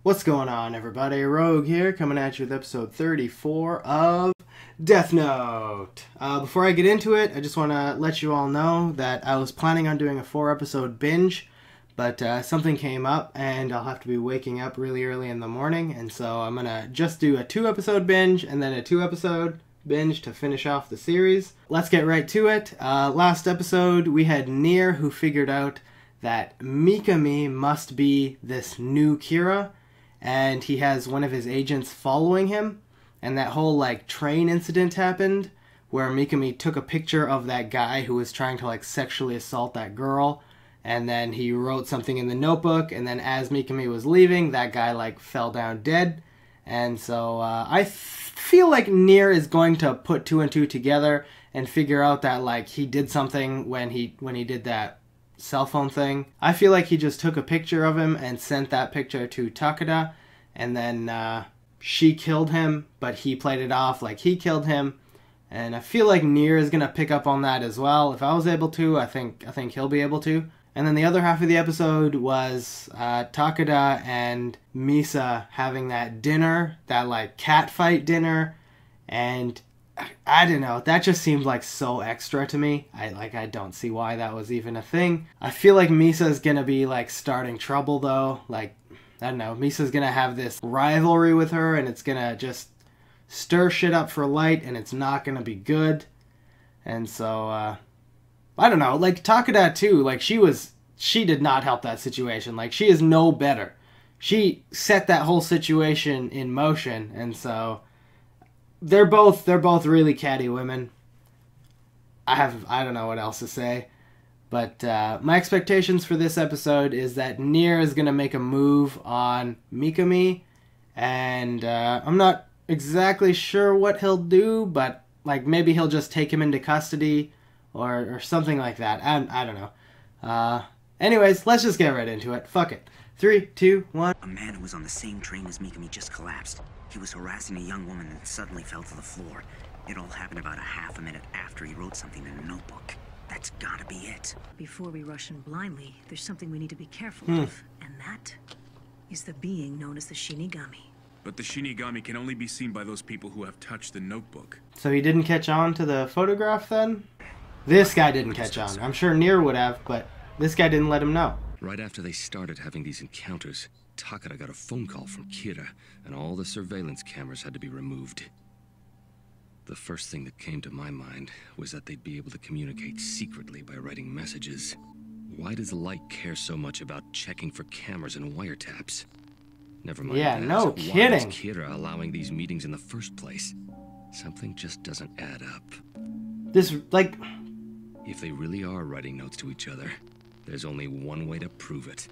What's going on, everybody? Rogue here, coming at you with episode 34 of Death Note. Before I get into it, I just want to let you all know that I was planning on doing a 4-episode binge, but something came up, and I'll have to be waking up really early in the morning, and so I'm going to just do a 2-episode binge, and then a 2-episode binge to finish off the series. Let's get right to it. Last episode, we had Nier, who figured out that Mikami must be this new Kira, and he has one of his agents following him, and that whole train incident happened where Mikami took a picture of that guy who was trying to sexually assault that girl, and then he wrote something in the notebook, and then as Mikami was leaving, that guy fell down dead. And so I feel like Nier is going to put 2 and 2 together and figure out that he did something when he did that cell phone thing. I feel like he just took a picture of him and sent that picture to Takeda, and then she killed him, but he played it off like he killed him. And I feel like Nier is gonna pick up on that as well. If I was able to, I think he'll be able to. And then the other half of the episode was Takeda and Misa having that dinner, that cat fight dinner, and I don't know, that just seemed so extra to me. I don't see why that was even a thing. I feel like Misa's gonna be starting trouble though. I don't know, Misa's gonna have this rivalry with her, and it's gonna just stir shit up for Light, and it's not gonna be good. And so I don't know, Takeda too, she did not help that situation. She is no better. She set that whole situation in motion, and so they're both really catty women. I don't know what else to say. But my expectations for this episode is that Nier is going to make a move on Mikami. And I'm not exactly sure what he'll do, but maybe he'll just take him into custody or something like that. I don't know. Anyways, let's just get right into it. Fuck it. 3, 2, 1. A man who was on the same train as Mikami just collapsed. He was harassing a young woman and suddenly fell to the floor. It all happened about a half a minute after he wrote something in a notebook. That's gotta be it. Before we rush in blindly, there's something we need to be careful of, and that is the being known as the Shinigami. But the Shinigami can only be seen by those people who have touched the notebook. So he didn't catch on to the photograph then? This guy didn't catch on. I'm sure Nier would have, but this guy didn't let him know. Right after they started having these encounters, Takeda got a phone call from Kira, and all the surveillance cameras had to be removed. The first thing that came to my mind was that they'd be able to communicate secretly by writing messages. Why does Light care so much about checking for cameras and wiretaps? Never mind. Yeah, that. no kidding. Why is Kira allowing these meetings in the first place? Something just doesn't add up. This, If they really are writing notes to each other, there's only one way to prove it.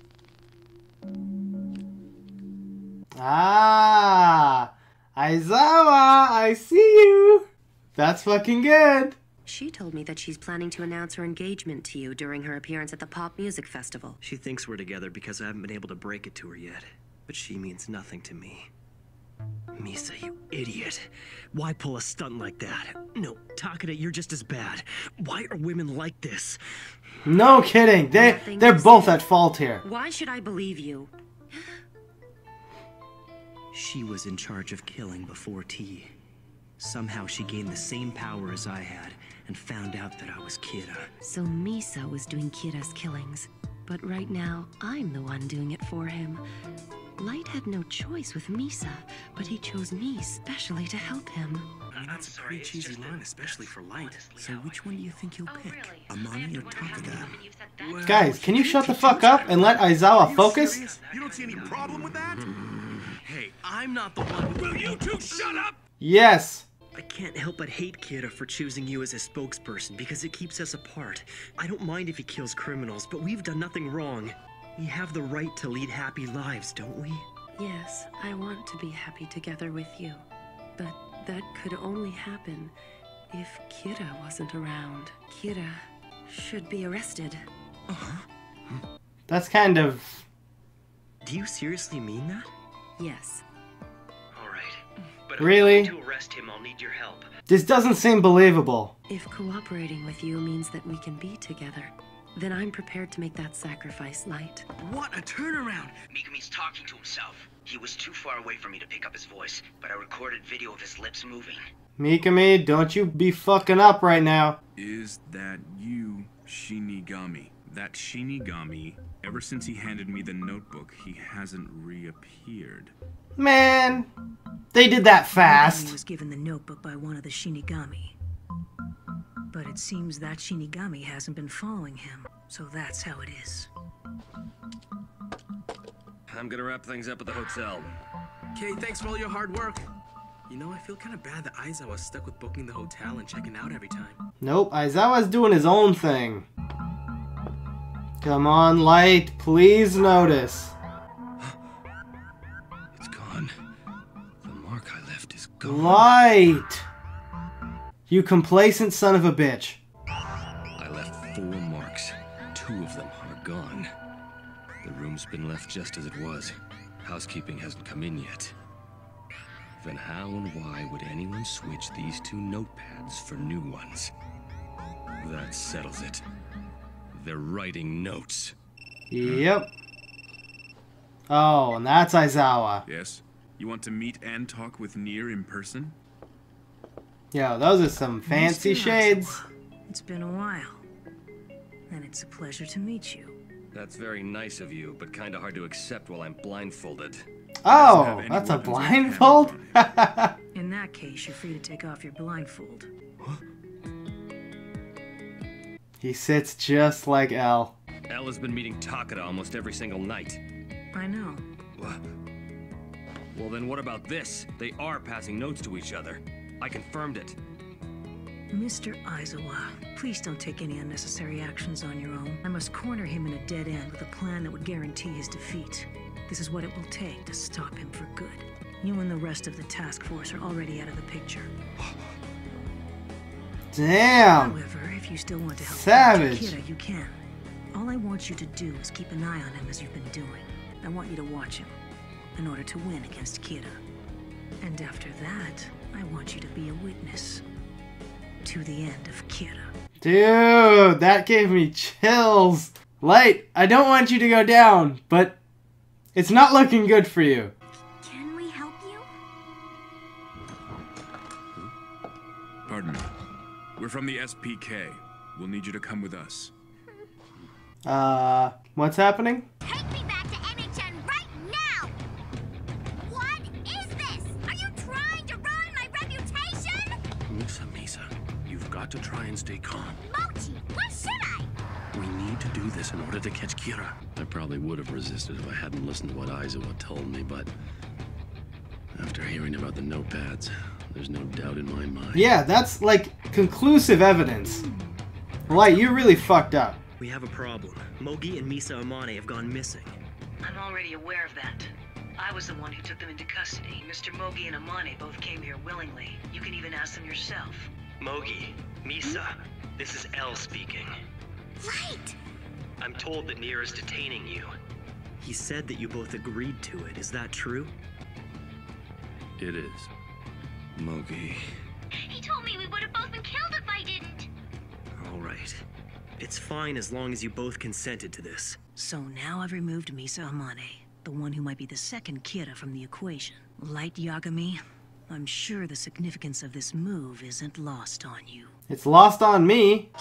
Ah, Aizawa, I see you. That's fucking good. She told me that she's planning to announce her engagement to you during her appearance at the Pop Music Festival. She thinks we're together because I haven't been able to break it to her yet. But she means nothing to me. Misa, you idiot. Why pull a stunt like that? No, Takeda, you're just as bad. Why are women like this? No kidding. They're both at fault here. Why should I believe you? She was in charge of killing before tea. Somehow she gained the same power as I had and found out that I was Kira. So Misa was doing Kira's killings. But right now, I'm the one doing it for him. Light had no choice with Misa, but he chose me specially to help him. That's a pretty cheesy line, especially for Light. So which one do you think you'll pick? Amani or Takeda? Guys, can you shut the fuck up and let Aizawa focus? You don't see any problem with that? Hey, I'm not the one who... Will you two shut up? Yes. I can't help but hate Kira for choosing you as a spokesperson because it keeps us apart. I don't mind if he kills criminals, but we've done nothing wrong. We have the right to lead happy lives, don't we? Yes, I want to be happy together with you. But that could only happen if Kira wasn't around. Kira should be arrested. That's kind of... Do you seriously mean that? Yes. All right. But Really? if I'm going to arrest him, I'll need your help. This doesn't seem believable. If cooperating with you means that we can be together, Then I'm prepared to make that sacrifice, Light. What a turnaround! Megami's talking to himself. He was too far away for me to pick up his voice, but I recorded video of his lips moving. Mikami, don't you be fucking up right now. Is that you, Shinigami? That Shinigami, ever since he handed me the notebook, he hasn't reappeared. Man, they did that He fast. was given the notebook by one of the Shinigami. But it seems that Shinigami hasn't been following him, so that's how it is. I'm gonna wrap things up at the hotel. Okay, thanks for all your hard work. You know, I feel kind of bad that Aizawa's stuck with booking the hotel and checking out every time. Nope, Aizawa's doing his own thing. Come on, Light, please notice. It's gone. The mark I left is gone. Light! You complacent son of a bitch. I left 4 marks. 2 of them are gone. The room's been left just as it was. Housekeeping hasn't come in yet. Then how and why would anyone switch these 2 notepads for new ones? That settles it. They're writing notes. Yep. Oh, and that's Aizawa. Yes? You want to meet and talk with Nier in person? Yo, those are some fancy Mr. shades. Aizawa, it's been a while. And it's a pleasure to meet you. That's very nice of you, but kinda hard to accept while I'm blindfolded. Oh, have any that's a weapons or blindfold? cameras In that case, you're free to take off your blindfold. He sits just like L. Elle has been meeting Takada almost every single night. I know. Well, then what about this? They are passing notes to each other. I confirmed it. Mr. Aizawa, please don't take any unnecessary actions on your own. I must corner him in a dead end with a plan that would guarantee his defeat. This is what it will take to stop him for good. You and the rest of the task force are already out of the picture. Damn. However, if you still want to help Savage. Kira, you can. All I want you to do is keep an eye on him as you've been doing. I want you to watch him in order to win against Kira. And after that, I want you to be a witness to the end of Kira. Dude, that gave me chills. Light, I don't want you to go down, but it's not looking good for you. Can we help you? Pardon me. We're from the SPK. We'll need you to come with us. What's happening? Take me back to NHN right now! What is this? Are you trying to ruin my reputation? Misa, you've got to try and stay calm. Mochi, what should I? We need to do this in order to catch Kira. I probably would have resisted if I hadn't listened to what Aizawa told me, but after hearing about the notepads, there's no doubt in my mind. Yeah, that's like conclusive evidence. Light, you really fucked up. We have a problem. Mogi and Misa Amane have gone missing. I'm already aware of that. I was the one who took them into custody. Mr. Mogi and Amane both came here willingly. You can even ask them yourself. Mogi, Misa, this is L speaking. Right! I'm told that Nier is detaining you. He said that you both agreed to it. Is that true? It is. Mogi. He told me we would have both been killed if I didn't. All right. It's fine as long as you both consented to this. So now I've removed Misa Amane, the one who might be the second Kira from the equation. Light Yagami, I'm sure the significance of this move isn't lost on you. It's lost on me.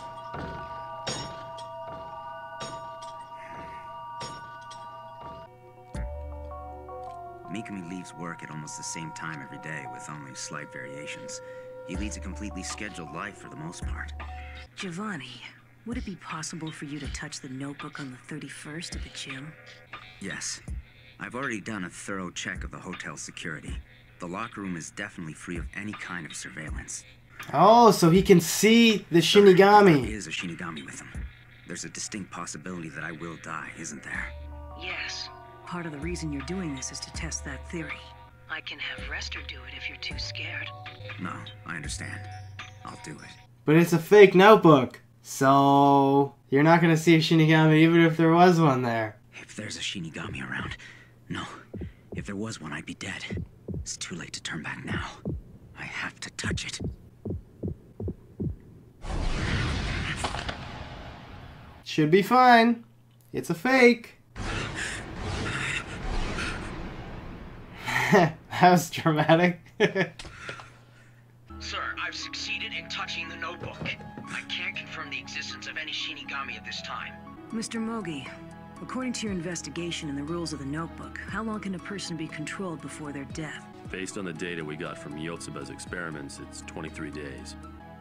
Mikami leaves work at almost the same time every day, with only slight variations. He leads a completely scheduled life for the most part. Giovanni, would it be possible for you to touch the notebook on the 31st at the gym? Yes. I've already done a thorough check of the hotel security. The locker room is definitely free of any kind of surveillance. Oh, so he can see the There Shinigami. is a Shinigami with him. There's a distinct possibility that I will die, isn't there? Yes. Part of the reason you're doing this is to test that theory. I can have Rester do it if you're too scared. No, I understand. I'll do it. But it's a fake notebook. So, you're not gonna see a Shinigami even if there was one there. If there's a Shinigami around... No. If there was one, I'd be dead. It's too late to turn back now. I have to touch it. Should be fine. It's a fake. That was dramatic. Sir, I've succeeded in touching the notebook. I can't confirm the existence of any Shinigami at this time. Mr. Mogi, according to your investigation and the rules of the notebook, how long can a person be controlled before their death? Based on the data we got from Yotsuba's experiments, it's 23 days.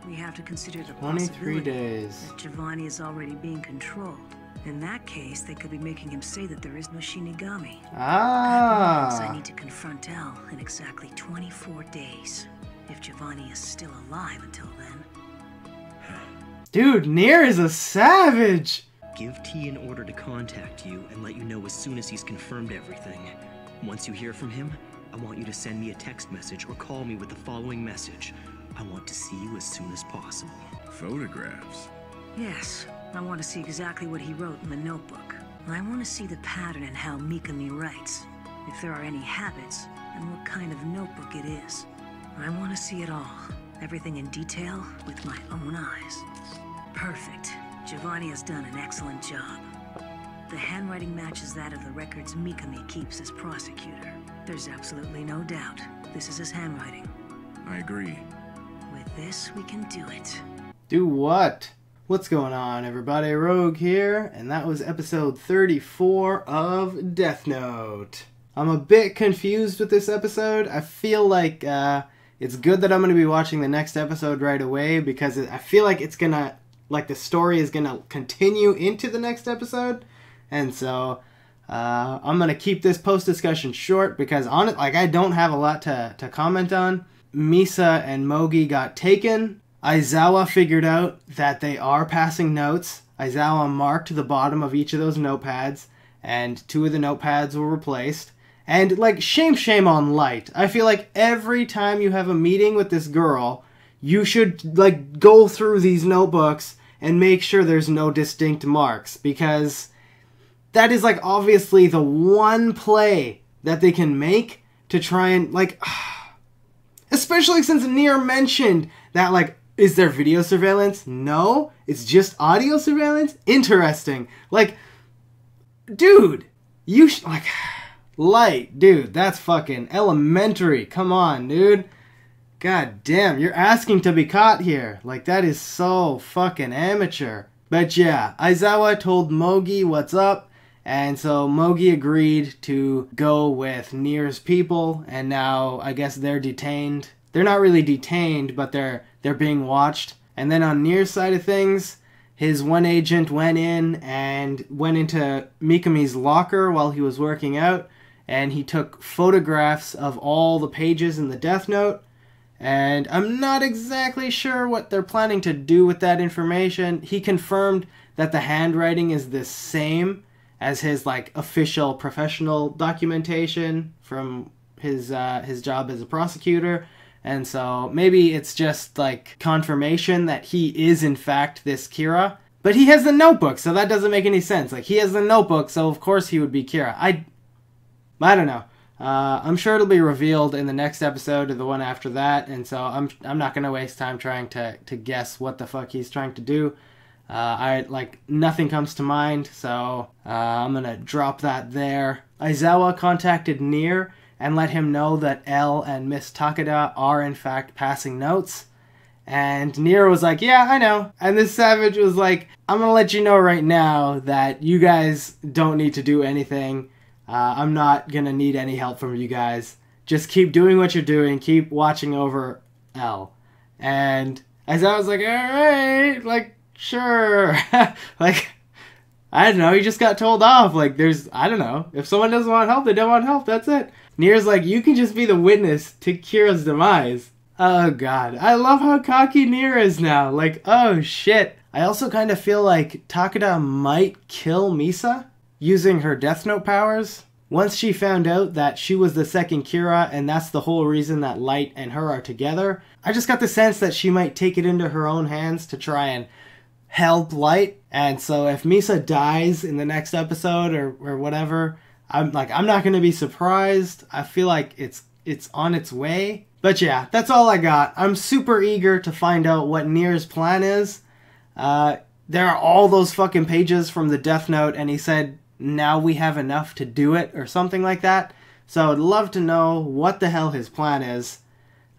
We have to consider the 23 possibility days. that Giovanni is already being controlled. In that case, they could be making him say that there is no Shinigami. That means I need to confront L in exactly 24 days. If Giovanni is still alive until then. Dude, Nier is a savage! Give T an order to contact you and let you know as soon as he's confirmed everything. Once you hear from him, I want you to send me a text message or call me with the following message. I want to see you as soon as possible. Photographs? Yes, I want to see exactly what he wrote in the notebook. I want to see the pattern in how Mikami writes, if there are any habits, and what kind of notebook it is. I want to see it all, everything in detail, with my own eyes. Perfect. Giovanni has done an excellent job. The handwriting matches that of the records Mikami keeps as prosecutor. There's absolutely no doubt. This is his handwriting. I agree. With this, we can do it. Do what? What's going on, everybody? Rogue here, and that was episode 34 of Death Note. I'm a bit confused with this episode. I feel like it's good that I'm going to be watching the next episode right away, because I feel like it's going to, like, the story is going to continue into the next episode, and so I'm going to keep this post-discussion short, because I don't have a lot to comment on. Misa and Mogi got taken. Aizawa figured out that they are passing notes. Aizawa marked the bottom of each of those notepads, and 2 of the notepads were replaced. And, like, shame on Light. I feel like every time you have a meeting with this girl, you should, like, go through these notebooks and make sure there's no distinct marks, because that is, like, obviously the one play that they can make to try and, like, especially since Nier mentioned that, like, is there video surveillance? No. It's just audio surveillance? Interesting. Like, dude, like, Light, dude, that's fucking elementary. Come on, dude. God damn, you're asking to be caught here. Like, that is so fucking amateur. But yeah, Aizawa told Mogi what's up, and so Mogi agreed to go with Nier's people, and now I guess they're detained. They're not really detained, but they're being watched. And then on Nier's side of things, his one agent went in and went into Mikami's locker while he was working out, and he took photographs of all the pages in the Death Note. And I'm not exactly sure what they're planning to do with that information. He confirmed that the handwriting is the same as his, like, official professional documentation from his job as a prosecutor. And so maybe it's just, like, confirmation that he is in fact this Kira. But he has the notebook, so that doesn't make any sense. Like, he has the notebook, so of course he would be Kira. I don't know. I'm sure it'll be revealed in the next episode or the one after that, and so I'm not gonna waste time trying to guess what the fuck he's trying to do. Nothing comes to mind, so I'm gonna drop that there. Aizawa contacted Nier and let him know that L and Miss Takeda are in fact passing notes. And Nier was like, yeah, I know. And this savage was like, I'm gonna let you know right now that you guys don't need to do anything. I'm not gonna need any help from you guys. Just keep doing what you're doing. Keep watching over L. And as I was like, alright, like, sure. Like, I don't know, he just got told off. Like, I don't know. If someone doesn't want help, they don't want help. That's it. Nier's like, you can just be the witness to Kira's demise. Oh god. I love how cocky Nier is now. Like, oh shit. I also kind of feel like Takeda might kill Misa using her Death Note powers. Once she found out that she was the second Kira and that's the whole reason that Light and her are together, I just got the sense that she might take it into her own hands to try and help Light. And so if Misa dies in the next episode or whatever, I'm not going to be surprised. I feel like it's on its way. But yeah, that's all I got. I'm super eager to find out what Nier's plan is. there are all those fucking pages from the Death Note, and he said, now we have enough to do it, or something like that. So I'd love to know what the hell his plan is.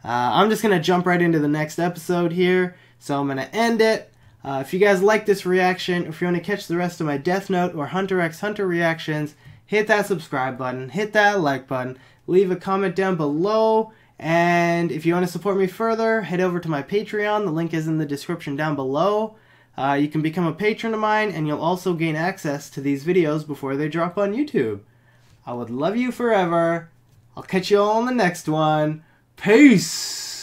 I'm just going to jump right into the next episode here, so I'm going to end it. If you guys like this reaction, if you want to catch the rest of my Death Note or Hunter x Hunter reactions, hit that subscribe button, hit that like button, leave a comment down below, and if you want to support me further, head over to my Patreon. The link is in the description down below. You can become a patron of mine, and you'll also gain access to these videos before they drop on YouTube. I would love you forever. I'll catch you all in the next one. Peace!